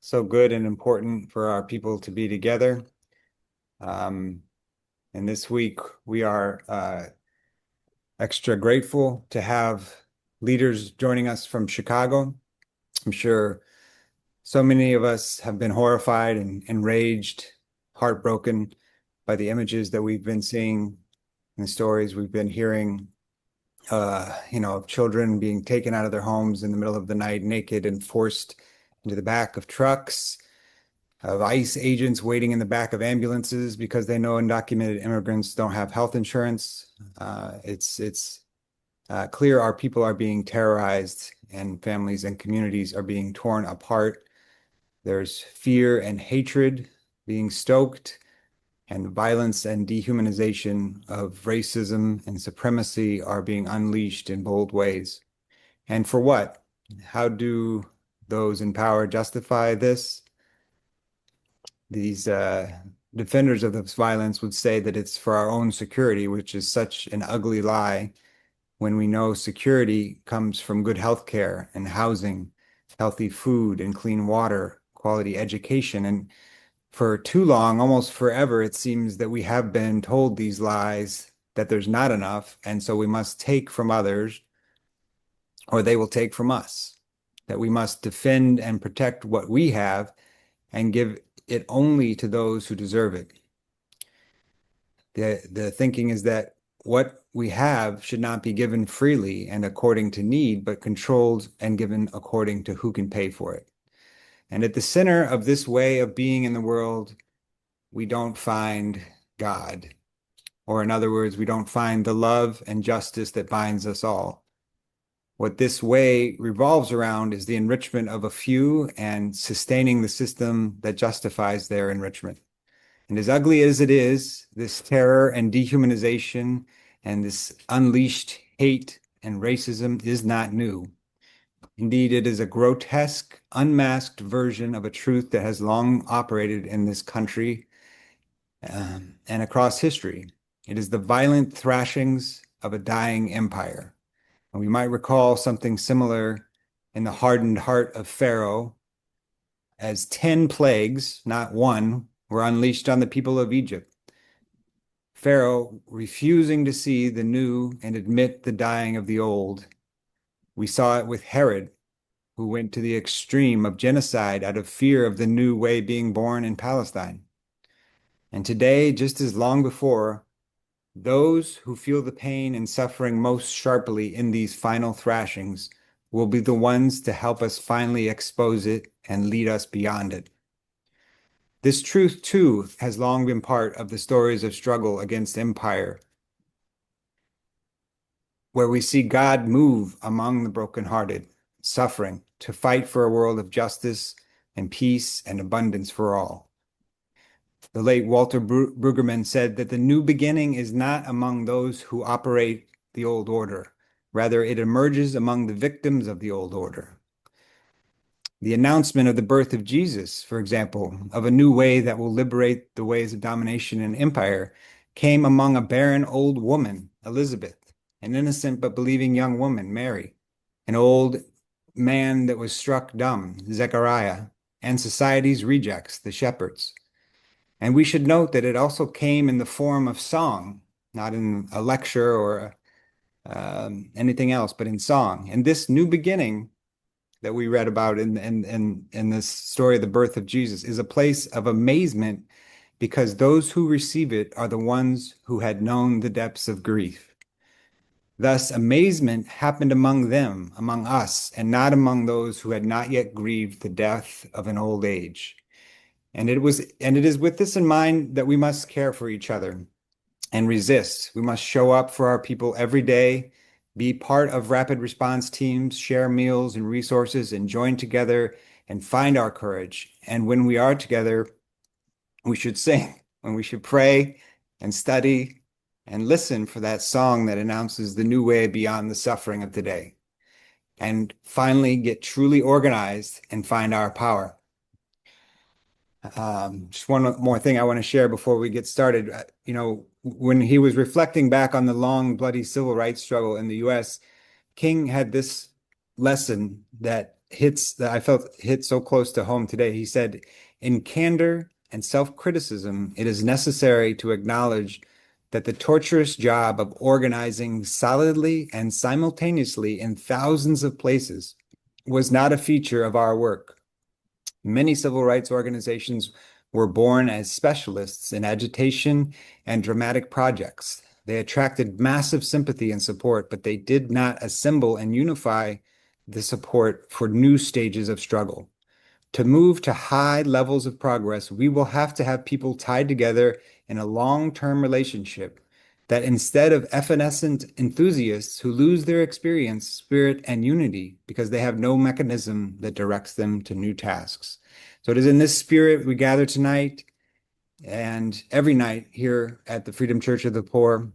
So good and important for our people to be together. Um, and this week we are extra grateful to have leaders joining us from Chicago. I'm sure so many of us have been horrified and enraged, heartbroken by the images that we've been seeing and the stories we've been hearing, of children being taken out of their homes in the middle of the night, naked and forced into the back of trucks, of ICE agents waiting in the back of ambulances because they know undocumented immigrants don't have health insurance. It's clear our people are being terrorized and families and communities are being torn apart. There's fear and hatred being stoked, and violence and dehumanization of racism and supremacy are being unleashed in bold ways. And for what? How do those in power justify this? These defenders of this violence would say that it's for our own security, which is such an ugly lie when we know security comes from good health care and housing, healthy food and clean water, quality education. And for too long, almost forever, it seems that we have been told these lies that there's not enough, and so we must take from others or they will take from us, that we must defend and protect what we have and give it only to those who deserve it. The thinking is that what we have should not be given freely and according to need, but controlled and given according to who can pay for it. And at the center of this way of being in the world, we don't find God. Or in other words, we don't find the love and justice that binds us all. What this way revolves around is the enrichment of a few and sustaining the system that justifies their enrichment. And as ugly as it is, this terror and dehumanization and this unleashed hate and racism is not new. Indeed, it is a grotesque, unmasked version of a truth that has long operated in this country and across history. It is the violent thrashings of a dying empire. And we might recall something similar in the hardened heart of Pharaoh, as 10 plagues, not one, were unleashed on the people of Egypt. Pharaoh refusing to see the new and admit the dying of the old. We saw it with Herod, who went to the extreme of genocide out of fear of the new way being born in Palestine. And today, just as long before, those who feel the pain and suffering most sharply in these final thrashings will be the ones to help us finally expose it and lead us beyond it. This truth, too, has long been part of the stories of struggle against empire, where we see God move among the brokenhearted, suffering, to fight for a world of justice and peace and abundance for all. The late Walter Brueggemann said that the new beginning is not among those who operate the old order. Rather, it emerges among the victims of the old order. The announcement of the birth of Jesus, for example, of a new way that will liberate the ways of domination and empire, came among a barren old woman, Elizabeth, an innocent but believing young woman, Mary, an old man that was struck dumb, Zechariah, and society's rejects, the shepherds. And we should note that it also came in the form of song, not in a lecture or anything else, but in song. And this new beginning that we read about in this story of the birth of Jesus is a place of amazement because those who receive it are the ones who had known the depths of grief. Thus, amazement happened among them, among us, and not among those who had not yet grieved the death of an old age. And it is with this in mind that we must care for each other and resist. We must show up for our people every day, be part of rapid response teams, share meals and resources, and join together and find our courage. And when we are together, we should sing, and we should pray and study and listen for that song that announces the new way beyond the suffering of today. And finally, get truly organized and find our power. Just one more thing I want to share before we get started. When he was reflecting back on the long, bloody civil rights struggle in the US, King had this lesson that I felt hit so close to home today. He said, in candor and self-criticism, it is necessary to acknowledge that the torturous job of organizing solidly and simultaneously in thousands of places was not a feature of our work. Many civil rights organizations were born as specialists in agitation and dramatic projects. They attracted massive sympathy and support, but they did not assemble and unify the support for new stages of struggle. To move to high levels of progress, we will have to have people tied together in a long-term relationship that instead of evanescent enthusiasts who lose their experience, spirit, and unity because they have no mechanism that directs them to new tasks. So it is in this spirit we gather tonight and every night here at the Freedom Church of the Poor.